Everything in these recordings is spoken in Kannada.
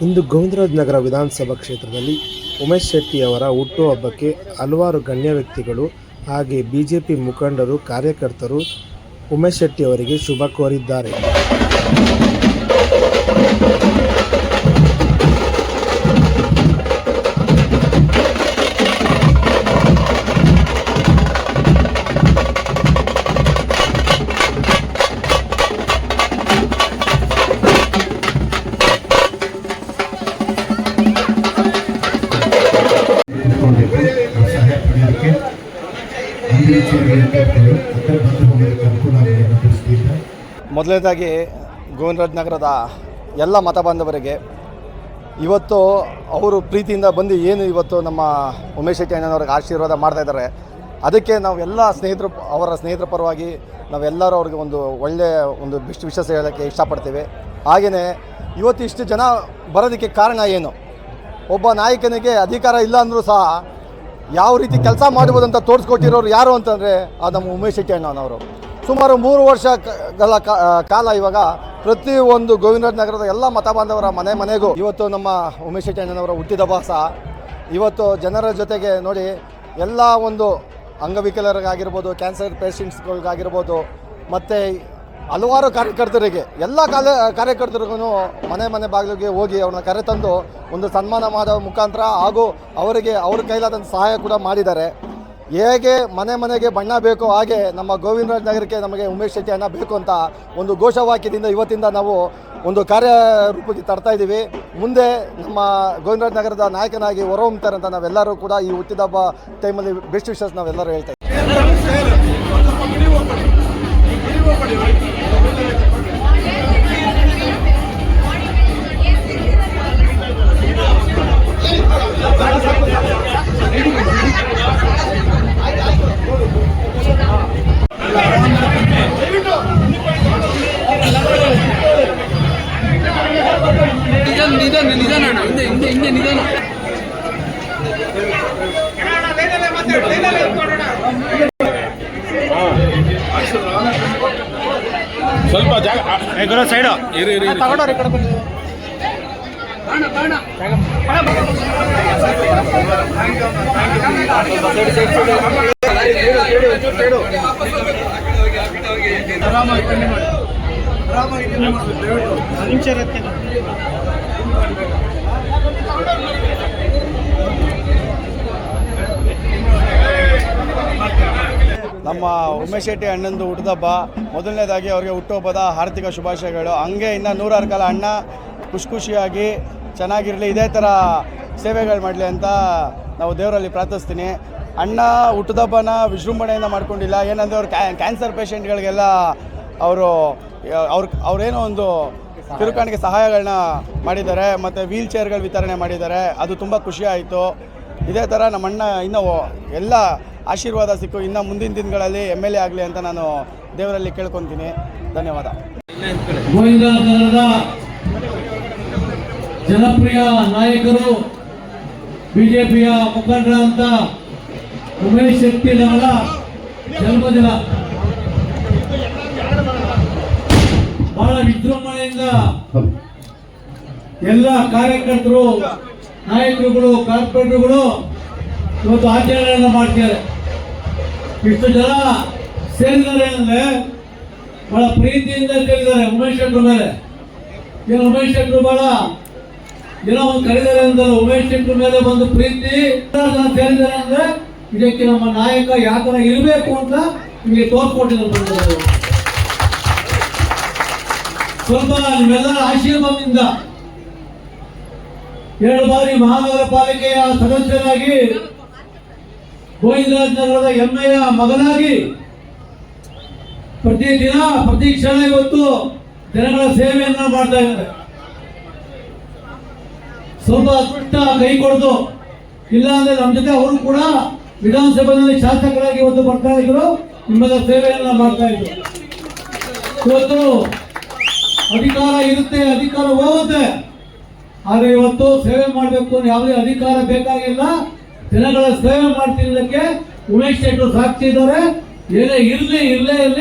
ಇಂದು ಗೋವಿಂದರಾಜನಗರ ವಿಧಾನಸಭಾ ಕ್ಷೇತ್ರದಲ್ಲಿ ಉಮೇಶ್ ಶೆಟ್ಟಿ ಅವರ ಹುಟ್ಟುಹಬ್ಬಕ್ಕೆ ಹಲವಾರು ಗಣ್ಯ ವ್ಯಕ್ತಿಗಳು ಹಾಗೆ ಬಿಜೆಪಿ ಮುಖಂಡರು ಕಾರ್ಯಕರ್ತರು ಉಮೇಶ್ ಶೆಟ್ಟಿ ಅವರಿಗೆ ಶುಭ ಕೋರಿದ್ದಾರೆ. ಮೊದಲನೇದಾಗಿ ಗೋವಿಂದರಾಜನಗರದ ಎಲ್ಲ ಮತ ಬಾಂಧವರಿಗೆ ಇವತ್ತು ಅವರು ಪ್ರೀತಿಯಿಂದ ಬಂದು ಏನು ಇವತ್ತು ನಮ್ಮ ಉಮೇಶ್ ಶೆಟ್ಟಿ ಅಣ್ಣನವ್ರಿಗೆ ಆಶೀರ್ವಾದ ಮಾಡ್ತಾಯಿದ್ದಾರೆ, ಅದಕ್ಕೆ ನಾವು ಎಲ್ಲ ಅವರ ಸ್ನೇಹಿತರ ಪರವಾಗಿ ನಾವೆಲ್ಲರೂ ಅವ್ರಿಗೆ ಒಳ್ಳೆಯ ಬೆಸ್ಟ್ ವಿಷಯ ಹೇಳೋಕ್ಕೆ ಇಷ್ಟಪಡ್ತೀವಿ. ಹಾಗೆಯೇ ಇವತ್ತು ಇಷ್ಟು ಜನ ಬರೋದಕ್ಕೆ ಕಾರಣ ಏನು, ಒಬ್ಬ ನಾಯಕನಿಗೆ ಅಧಿಕಾರ ಇಲ್ಲ ಅಂದರೂ ಸಹ ಯಾವ ರೀತಿ ಕೆಲಸ ಮಾಡ್ಬೋದು ಅಂತ ತೋರಿಸ್ಕೊಟ್ಟಿರೋರು ಯಾರು ಅಂತಂದರೆ ಅದು ನಮ್ಮ ಉಮೇಶ್ ಶೆಟ್ಟಿ ಅಣ್ಣನವರು. ಸುಮಾರು 3 ವರ್ಷಗಳ ಕಾಲ ಇವಾಗ ಪ್ರತಿಯೊಂದು ಗೋವಿಂದರಾಜನಗರದ ಎಲ್ಲ ಮತ ಬಾಂಧವರ ಮನೆಗೂ ಇವತ್ತು ನಮ್ಮ ಉಮೇಶ್ ಶೆಟ್ಟಿ ಅಣ್ಣನವರ ಹುಟ್ಟಿದಬ್ಬ ಸಹ ಇವತ್ತು ಜನರ ಜೊತೆಗೆ ನೋಡಿ, ಎಲ್ಲ ಅಂಗವಿಕಲರಿಗಾಗಿರ್ಬೋದು, ಕ್ಯಾನ್ಸರ್ ಪೇಷಂಟ್ಸ್ಗಳಿಗಾಗಿರ್ಬೋದು, ಮತ್ತು ಹಲವಾರು ಕಾರ್ಯಕರ್ತರಿಗೆ ಎಲ್ಲ ಕಾರ್ಯಕರ್ತರಿಗೂ ಮನೆ ಬಾಗಿಲಿಗೆ ಹೋಗಿ ಅವ್ರನ್ನ ಕರೆತಂದು ಸನ್ಮಾನ ಮಾಡೋ ಮುಖಾಂತರ ಹಾಗೂ ಅವರಿಗೆ ಅವ್ರ ಕೈಲಾದಂಥ ಸಹಾಯ ಕೂಡ ಮಾಡಿದ್ದಾರೆ. ಹೇಗೆ ಮನೆಗೆ ಬಣ್ಣ ಬೇಕು ಹಾಗೆ ನಮ್ಮ ಗೋವಿಂದರಾಜನಗರಕ್ಕೆ ನಮಗೆ ಉಮೇಶ್ ಶೆಟ್ಟಿ ಅಣ್ಣ ಬೇಕು ಅಂತ ಘೋಷವಾಕ್ಯದಿಂದ ಇವತ್ತಿಂದ ನಾವು ಕಾರ್ಯರೂಪಕ್ಕೆ ತರ್ತಾ ಇದ್ದೀವಿ. ಮುಂದೆ ನಮ್ಮ ಗೋವಿಂದರಾಜನಗರದ ನಾಯಕನಾಗಿ ಹೊರಹೊಮ್ಮುತ್ತಾರೆ ಅಂತ ನಾವೆಲ್ಲರೂ ಕೂಡ ಈ ಹುಟ್ಟಿದಬ್ಬ ಟೈಮಲ್ಲಿ ಬೆಸ್ಟ್ ವಿಶಸ್ ನಾವೆಲ್ಲರೂ ಹೇಳ್ತಾ ಇದ್ದೀವಿ. ಸ್ವಲ್ಪ ಜಾಗ ಸೈಡ್ ತಗೊಂಡವ್ರು ಈ ಕಡೆ ಬನ್ನಿ. ನಮ್ಮ ಉಮೇಶ್ ಶೆಟ್ಟಿ ಅಣ್ಣಂದು ಹುಟ್ಟಿದಬ್ಬ, ಮೊದಲನೇದಾಗಿ ಅವರಿಗೆ ಹುಟ್ಟುಹಬ್ಬದ ಆರ್ಥಿಕ ಶುಭಾಶಯಗಳು. ಹಂಗೆ ಇನ್ನು 100 ಕಾಲ ಅಣ್ಣ ಖುಷಿಯಾಗಿ ಚೆನ್ನಾಗಿರಲಿ, ಇದೇ ಥರ ಸೇವೆಗಳು ಮಾಡಲಿ ಅಂತ ನಾವು ದೇವರಲ್ಲಿ ಪ್ರಾರ್ಥಿಸ್ತೀನಿ. ಅಣ್ಣ ಹುಟ್ಟಿದಬ್ಬನ ವಿಜೃಂಭಣೆಯಿಂದ ಮಾಡ್ಕೊಂಡಿಲ್ಲ, ಏನಂದರೆ ಅವ್ರು ಕ್ಯಾನ್ಸರ್ ಪೇಷಂಟ್ಗಳಿಗೆಲ್ಲ ಅವ್ರೇನೋ ಕಿರುಕಾಣಿಕೆ ಸಹಾಯಗಳನ್ನ ಮಾಡಿದ್ದಾರೆ, ಮತ್ತು ವೀಲ್ ಚೇರ್ಗಳು ವಿತರಣೆ ಮಾಡಿದ್ದಾರೆ. ಅದು ತುಂಬ ಖುಷಿ ಆಯಿತು. ಇದೇ ಥರ ನಮ್ಮ ಅಣ್ಣ ಇನ್ನೂ ಎಲ್ಲ ಆಶೀರ್ವಾದ ಸಿಕ್ಕು ಇನ್ನು ಮುಂದಿನ ದಿನಗಳಲ್ಲಿ MLA ಆಗಲಿ ಅಂತ ನಾನು ದೇವರಲ್ಲಿ ಕೇಳ್ಕೊತೀನಿ. ಧನ್ಯವಾದ. ಗೋವಿಂದರಾಜನಗರದ ಜನಪ್ರಿಯ ನಾಯಕರು, ಬಿಜೆಪಿಯ ಮುಖಂಡರಂತ ಉಮೇಶ್ ಶೆಟ್ಟಿ ಅವರ ಜನ್ಮದಿನ ಬಹಳ ವಿಜೃಂಭಣೆಯಿಂದ ಎಲ್ಲ ಕಾರ್ಯಕರ್ತರು, ನಾಯಕರುಗಳು, ಕಾರ್ಪೊರೇಟರ್ಗಳು ಇವತ್ತು ಆಚರಣೆಯನ್ನು ಮಾಡ್ತಾರೆ. ಇಷ್ಟು ಜನ ಸೇರಿದ್ದಾರೆ ಅಂದರೆ ಬಹಳ ಪ್ರೀತಿಯಿಂದ ಸೇರಿದ್ದಾರೆ ಉಮೇಶ್ ಶೆಟ್ಟಿ ಮೇಲೆ. ಏನು ಉಮೇಶ್ ಶೆಟ್ಟಿ ಬಹಳ ಏನೋ ಕರೀತಾರೆ ಅಂತಲ್ಲ, ಉಮೇಶ್ ಶೆಟ್ಟಿ ಮೇಲೆ ಒಂದು ಪ್ರೀತಿ ಜನ ಸೇರಿದ್ದಾರೆ ಅಂದರೆ ಇದಕ್ಕೆ ನಮ್ಮ ನಾಯಕ ಯಾವ ಥರ ಇರಬೇಕು ಅಂತ ನಿಮಗೆ ತೋರ್ಸ್ಕೊಟ್ಟಿದ್ದಾರೆ. ಸ್ವಲ್ಪ ನಿಮ್ಮೆಲ್ಲರ ಆಶೀರ್ವಾದದಿಂದ 2 ಬಾರಿ ಮಹಾನಗರ ಪಾಲಿಕೆಯ ಸದಸ್ಯರಾಗಿ, ಗೋವಿಂದರಾಜನಗರದ ಹೆಮ್ಮೆಯ ಮಗನಾಗಿ ಪ್ರತಿ ದಿನ ಪ್ರತಿ ಕ್ಷಣ ಇವತ್ತು ಜನಗಳ ಸೇವೆಯನ್ನ ಮಾಡ್ತಾ ಇದ್ದಾರೆ. ಸ್ವಲ್ಪ ಅದೃಷ್ಟ ಕೈ ಕೊಡ್ದು, ಇಲ್ಲ ಅಂದ್ರೆ ನಮ್ಮ ಜೊತೆ ಅವರು ಕೂಡ ವಿಧಾನಸಭೆಯಲ್ಲಿ ಶಾಸಕರಾಗಿ ಇವತ್ತು ಬರ್ತಾ ಇದ್ರು, ನಿಮ್ಮೆಲ್ಲ ಸೇವೆಯನ್ನ ಮಾಡ್ತಾ ಇದ್ರು. ಇವತ್ತು ಅಧಿಕಾರ ಇರುತ್ತೆ, ಅಧಿಕಾರ ಹೋಗುತ್ತೆ, ಆದರೆ ಇವತ್ತು ಸೇವೆ ಮಾಡಬೇಕು ಯಾವುದೇ ಅಧಿಕಾರ ಬೇಕಾಗಿಲ್ಲ. ಜನಗಳ ಸೇವೆ ಮಾಡ್ತಿರೋದಕ್ಕೆ ಉಮೇಶ್ ಶೆಟ್ಟಿ ಸಾಕ್ಷಿ ಇದ್ದಾರೆ. ಏನೇ ಇರಲಿ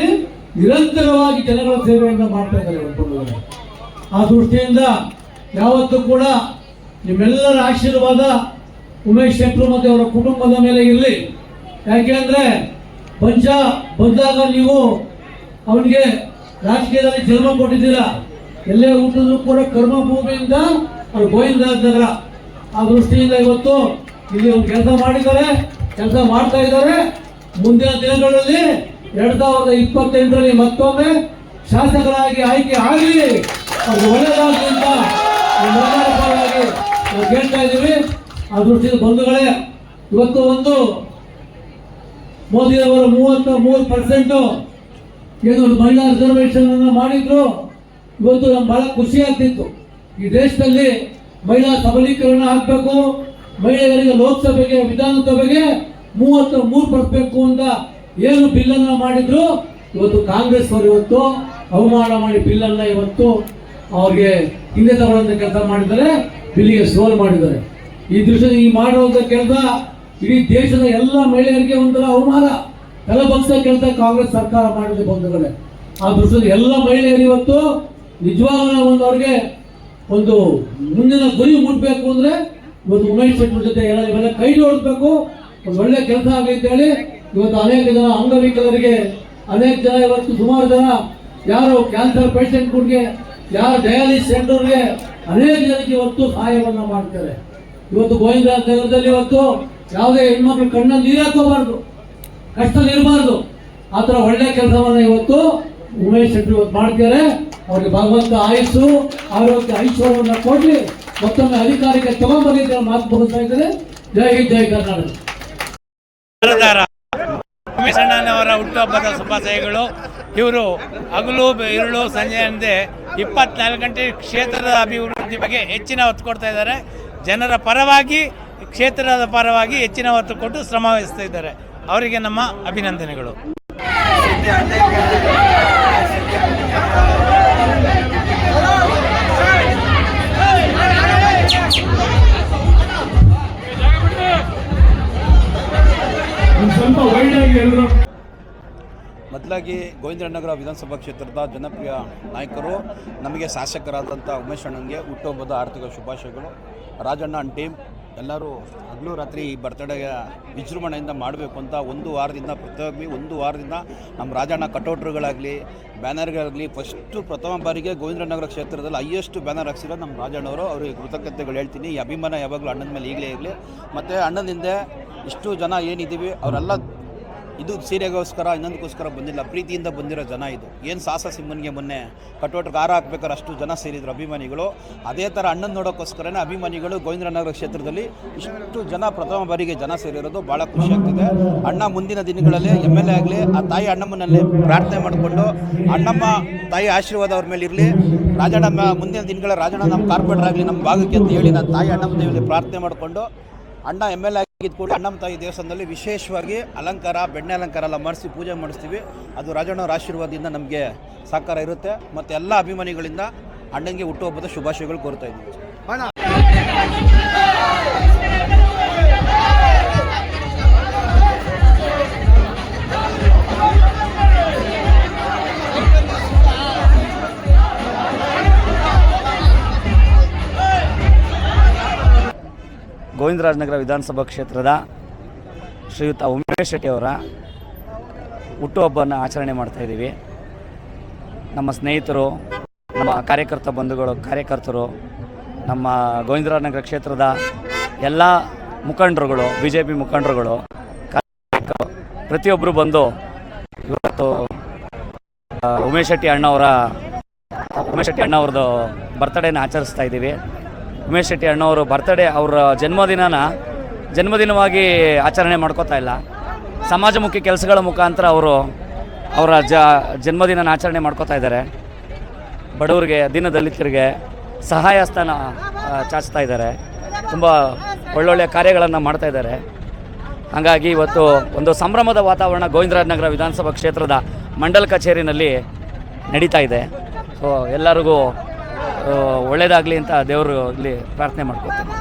ನಿರಂತರವಾಗಿ ಜನಗಳ ಸೇವೆಯನ್ನು ಮಾಡ್ತಾ ಇದ್ದಾರೆ. ಆ ದೃಷ್ಟಿಯಿಂದ ಯಾವತ್ತೂ ಕೂಡ ನಿಮ್ಮೆಲ್ಲರ ಆಶೀರ್ವಾದ ಉಮೇಶ್ ಶೆಟ್ಟರು ಮತ್ತು ಅವರ ಕುಟುಂಬದ ಮೇಲೆ ಇರಲಿ. ಯಾಕೆಂದ್ರೆ ಬಂದಾಗ ನೀವು ಅವನಿಗೆ ರಾಜಕೀಯದಲ್ಲಿ ಜನ್ಮ ಕೊಟ್ಟಿದ್ದೀರಾ. ಎಲ್ಲೇ ಹುಟ್ಟಿದ್ರು ಕೂಡ ಕರ್ಮಭೂಮಿಯಿಂದ ಅವ್ರು ಗೋವಿಂದನಗರ. ಆ ದೃಷ್ಟಿಯಿಂದ ಇವತ್ತು ಇಲ್ಲಿ ಒಂದು ಕೆಲಸ ಮಾಡಿದ್ದಾರೆ, ಕೆಲಸ ಮಾಡ್ತಾ ಇದ್ದಾರೆ. ಮುಂದಿನ ದಿನಗಳಲ್ಲಿ 2028ರಲ್ಲಿ ಮತ್ತೊಮ್ಮೆ ಶಾಸಕರಾಗಿ ಆಯ್ಕೆ ಆಗಲಿ, ಅದು ಒಳ್ಳೆಯದಾಗಲಿ ಅಂತ ನಿಮ್ಮೆಲ್ಲರ ಪರವಾಗಿ ನಾವು ಕೇಳ್ತಾ ಇದ್ದೀವಿ. ಆ ದೃಷ್ಟಿಯಿಂದ ಬಂಧುಗಳೇ, ಇವತ್ತು ಒಂದು ಮೋದಿಯವರು 33% ಏನು ಮಹಿಳಾ ರಿಸರ್ವೇಶನ್ ಅನ್ನು ಮಾಡಿದ್ರು. ಇವತ್ತು ನಮ್ಗೆ ಬಹಳ ಖುಷಿ ಆಗ್ತಿತ್ತು. ಈ ದೇಶದಲ್ಲಿ ಮಹಿಳಾ ಸಬಲೀಕರಣ ಆಗಬೇಕು, ಮಹಿಳೆಯರಿಗೆ ಲೋಕಸಭೆಗೆ ವಿಧಾನಸಭೆಗೆ 33 ಬರಬೇಕು ಅಂತ ಏನು ಬಿಲ್ಲನ್ನು ಮಾಡಿದ್ರು. ಇವತ್ತು ಕಾಂಗ್ರೆಸ್ ಅವರು ಇವತ್ತು ಅವಮಾನ ಮಾಡಿ ಬಿಲ್ಲನ್ನು ಇವತ್ತು ಅವ್ರಿಗೆ ಹಿಂದೆ ತಗೊಳ್ಳೋಂಥ ಕೆಲಸ ಮಾಡಿದ್ದಾರೆ, ಬಿಲ್ಲಿಗೆ ಸೋಲ್ ಮಾಡಿದ್ದಾರೆ. ಈ ದೃಶ್ಯದಲ್ಲಿ ಈ ಮಾಡುವಂಥ ಕೆಲಸ ಇಡೀ ದೇಶದ ಎಲ್ಲ ಮಹಿಳೆಯರಿಗೆ ಒಂಥರ ಅವಮಾನ, ತಲೆಬಗ್ಸ ಕೆಲಸ ಕಾಂಗ್ರೆಸ್ ಸರ್ಕಾರ ಮಾಡಿದೆ ಬಂಧುಗಳೇ. ಆ ದೃಶ್ಯದಲ್ಲಿ ಎಲ್ಲ ಮಹಿಳೆಯರು ಇವತ್ತು ನಿಜವಾಗ್ಲೂ ಒಂದು ಅವ್ರಿಗೆ ಒಂದು ಮುಂದಿನ ಗುರಿ ಮುಟ್ಬೇಕು ಅಂದ್ರೆ ಇವತ್ತು ಉಮೇಶ್ ಶೆಟ್ಟರ್ ಜೊತೆ ಇವೆಲ್ಲ ಕೈ ಜೋಡಿಸ್ಬೇಕು, ಒಂದು ಒಳ್ಳೆ ಕೆಲಸ ಆಗಲಿ ಅಂತ ಹೇಳಿ ಇವತ್ತು ಅನೇಕ ಜನ ಅಂಗವಿಕಲರಿಗೆ, ಅನೇಕ ಜನ ಇವತ್ತು ಸುಮಾರು ಜನ ಯಾರು ಕ್ಯಾನ್ಸರ್ ಪೇಷಂಟ್ಗಳಿಗೆ, ಯಾರು ಡಯಾಲಿಸಿಸ್ ಸೆಂಟರ್ಗೆ, ಅನೇಕ ಜನಕ್ಕೆ ಇವತ್ತು ಸಹಾಯವನ್ನು ಮಾಡ್ತಾರೆ. ಇವತ್ತು ಗೋವಿಂದನಗರದಲ್ಲಿ ಇವತ್ತು ಯಾವುದೇ ಹೆಣ್ಮಕ್ಳು ಕಣ್ಣಲ್ಲಿ ನೀರು ಹಾಕೋಬಾರ್ದು, ಕಷ್ಟದಲ್ಲಿರಬಾರ್ದು. ಆ ಥರ ಒಳ್ಳೆ ಕೆಲಸವನ್ನು ಇವತ್ತು ಉಮೇಶ್ ಶೆಟ್ಟರ್ ಇವತ್ತು ಮಾಡ್ತಾರೆ. ಅವ್ರಿಗೆ ಭಗವಂತ ಆಯುಸ್ಸು ಆರೋಗ್ಯ ಐಶ್ವರ್ಯವನ್ನು ಕೊಡಲಿ, ಮತ್ತೊಮ್ಮೆ ಅಧಿಕಾರಕ್ಕೆ ತಗೊಂಡ್ಬಂದಿದ್ದ ಮಾತು ಬರುತ್ತಾ ಇದ್ದಾರೆ. ಜೈ ಹಿಂದ್, ಜೈ ಕರ್ನಾಟಕ. ಉಮೇಶ್ ಅಣ್ಣನವರ ಹುಟ್ಟುಹಬ್ಬದ ಶುಭಾಶಯಗಳು. ಇವರು ಹಗಲು ഇരുಳು ಸಂಜೆ ಅಂದೇ 24 ಗಂಟೆ ಕ್ಷೇತ್ರದ ಅಭಿವೃದ್ಧಿ ಬಗ್ಗೆ ಹೆಚ್ಚಿನ ಒತ್ತು ಕೊಡ್ತಾ ಇದ್ದಾರೆ. ಜನರ ಪರವಾಗಿ, ಕ್ಷೇತ್ರದ ಪರವಾಗಿ ಹೆಚ್ಚಿನ ಒತ್ತು ಕೊಟ್ಟು ಶ್ರಮ ವಹಿಸ್ತಾ ಇದ್ದಾರೆ. ಅವರಿಗೆ ನಮ್ಮ ಅಭಿನಂದನೆಗಳು. ಮೊದಲಾಗಿ ಗೋವಿಂದನಗರ ವಿಧಾನಸಭಾ ಕ್ಷೇತ್ರದ ಜನಪ್ರಿಯ ನಾಯಕರು, ನಮಗೆ ಶಾಸಕರಾದಂಥ ಉಮೇಶ್ ಅಣ್ಣನಿಗೆ ಹುಟ್ಟುಹಬ್ಬದ ಆರ್ಥಿಕ ಶುಭಾಶಯಗಳು. ರಾಜಣ್ಣ ಅಂಡ್ ಟೀಮ್ ಎಲ್ಲರೂ ಹಗಲು ರಾತ್ರಿ ಈ ಬರ್ತಡೆಯ ವಿಜೃಂಭಣೆಯಿಂದ ಮಾಡಬೇಕು ಅಂತ ಒಂದು ವಾರದಿಂದ ನಮ್ಮ ರಾಜಣ್ಣ ಕಟೌಟ್ರುಗಳಾಗಲಿ, ಬ್ಯಾನರ್ಗಳಾಗಲಿ ಪ್ರಥಮ ಬಾರಿಗೆ ಗೋವಿಂದನಗರ ಕ್ಷೇತ್ರದಲ್ಲಿ ಹೈಯೆಸ್ಟ್ ಬ್ಯಾನರ್ ಹಾಕ್ಸಿರೋ ನಮ್ಮ ರಾಜಣ್ಣವರು. ಅವರಿಗೆ ಕೃತಜ್ಞತೆಗಳು ಹೇಳ್ತೀನಿ. ಈ ಅಭಿಮಾನ ಯಾವಾಗಲೂ ಅಣ್ಣನ ಮೇಲೆ ಈಗಲೇ ಇರಲಿ. ಮತ್ತು ಅಣ್ಣನಿಂದ ಇಷ್ಟು ಜನ ಏನಿದ್ದೀವಿ ಅವರೆಲ್ಲ ಇದು ಸೀರೆಗೋಸ್ಕರ ಇನ್ನೊಂದಕ್ಕೋಸ್ಕರ ಬಂದಿಲ್ಲ, ಪ್ರೀತಿಯಿಂದ ಬಂದಿರೋ ಜನ. ಇದು ಏನು ಸಾಹಸ ಸಿಂಹನಿಗೆ ಮೊನ್ನೆ ಕಟೋಟ್ರಿಗೆ ಹಾರ ಹಾಕ್ಬೇಕಾದ್ರೆ ಅಷ್ಟು ಜನ ಸೇರಿದ್ರು ಅಭಿಮಾನಿಗಳು. ಅದೇ ಥರ ಅಣ್ಣನ ನೋಡೋಕ್ಕೋಸ್ಕರನೇ ಅಭಿಮಾನಿಗಳು ಗೋವಿಂದನಗರ ಕ್ಷೇತ್ರದಲ್ಲಿ ಇಷ್ಟು ಜನ ಪ್ರಥಮ ಬಾರಿಗೆ ಜನ ಸೇರಿರೋದು ಭಾಳ ಖುಷಿ ಆಗ್ತಿದೆ. ಅಣ್ಣ ಮುಂದಿನ ದಿನಗಳಲ್ಲಿ MLA ಆಗಲಿ, ಆ ತಾಯಿ ಅಣ್ಣಮ್ಮನಲ್ಲಿ ಪ್ರಾರ್ಥನೆ ಮಾಡಿಕೊಂಡು ಅಣ್ಣಮ್ಮ ತಾಯಿ ಆಶೀರ್ವಾದ ಅವ್ರ ಮೇಲೆ ಇರಲಿ. ರಾಜಣ್ಣ ಮುಂದಿನ ದಿನಗಳ ರಾಜಣ್ಣ ನಮ್ಮ ಕಾರ್ಪೊರೇಟರ್ ಆಗಲಿ ನಮ್ಮ ಭಾಗಕ್ಕೆ ಅಂತ ಹೇಳಿ ನಾನು ತಾಯಿ ಅಣ್ಣಮ್ಮ ದೇವಿಯಲ್ಲಿ ಪ್ರಾರ್ಥನೆ ಮಾಡಿಕೊಂಡು ಅಣ್ಣ MLA ಆಗಿದ್ದು ಕೂಡ ಅಣ್ಣಮ್ಮ ತಾಯಿ ದೇವಸ್ಥಾನದಲ್ಲಿ ವಿಶೇಷವಾಗಿ ಅಲಂಕಾರ, ಬೆಣ್ಣೆ ಅಲಂಕಾರ ಎಲ್ಲ ಮಾಡಿಸಿ ಪೂಜೆ ಮಾಡಿಸ್ತೀವಿ. ಅದು ರಾಜಣ್ಣವ್ರ ಆಶೀರ್ವಾದದಿಂದ ನಮಗೆ ಸಹಕಾರ ಇರುತ್ತೆ. ಮತ್ತು ಎಲ್ಲ ಅಭಿಮಾನಿಗಳಿಂದ ಅಣ್ಣನಿಗೆ ಹುಟ್ಟುಹಬ್ಬದ ಶುಭಾಶಯಗಳು ಕೋರ್ತಾ ಇದ್ದೀವಿ. ಗೋವಿಂದರಾಜನಗರ ವಿಧಾನಸಭಾ ಕ್ಷೇತ್ರದ ಶ್ರೀಯುತ ಉಮೇಶ್ ಶೆಟ್ಟಿಯವರ ಹುಟ್ಟುಹಬ್ಬವನ್ನು ಆಚರಣೆ ಮಾಡ್ತಾಯಿದ್ದೀವಿ. ನಮ್ಮ ಸ್ನೇಹಿತರು, ನಮ್ಮ ಕಾರ್ಯಕರ್ತರು, ನಮ್ಮ ಗೋವಿಂದರಾಜನಗರ ಕ್ಷೇತ್ರದ ಎಲ್ಲ ಮುಖಂಡರುಗಳು, BJP ಮುಖಂಡರುಗಳು, ಪ್ರತಿಯೊಬ್ಬರು ಬಂದು ಇವತ್ತು ಉಮೇಶ್ ಶೆಟ್ಟಿ ಅಣ್ಣವ್ರದ್ದು ಬರ್ತಡೇನ ಆಚರಿಸ್ತಾ ಇದ್ದೀವಿ. ಉಮೇಶ್ ಶೆಟ್ಟಿ ಅಣ್ಣವರು ಬರ್ತಡೇ, ಅವರ ಜನ್ಮದಿನವಾಗಿ ಆಚರಣೆ ಮಾಡ್ಕೋತಾ ಇಲ್ಲ, ಸಮಾಜಮುಖಿ ಕೆಲಸಗಳ ಮುಖಾಂತರ ಅವರ ಜನ್ಮದಿನ ಆಚರಣೆ ಮಾಡ್ಕೋತಾ ಇದ್ದಾರೆ. ಬಡವರಿಗೆ, ದೀನದಲಿತರಿಗೆ ಸಹಾಯಸ್ಥಾನ ಚಾಚ್ತಾ ಇದ್ದಾರೆ. ತುಂಬ ಒಳ್ಳೊಳ್ಳೆಯ ಕಾರ್ಯಗಳನ್ನು ಮಾಡ್ತಾ ಇದ್ದಾರೆ. ಹಾಗಾಗಿ ಇವತ್ತು ಒಂದು ಸಂಭ್ರಮದ ವಾತಾವರಣ ಗೋವಿಂದರಾಜನಗರ ವಿಧಾನಸಭಾ ಕ್ಷೇತ್ರದ ಮಂಡಲ ಕಚೇರಿನಲ್ಲಿ ನಡೀತಾ ಇದೆ. ಸೊ ಎಲ್ಲರಿಗೂ ಒಳ್ಳೆಯದಾಗಲಿ ಅಂತ ದೇವರು ಇಲ್ಲಿ ಪ್ರಾರ್ಥನೆ ಮಾಡ್ಕೊತೀನಿ.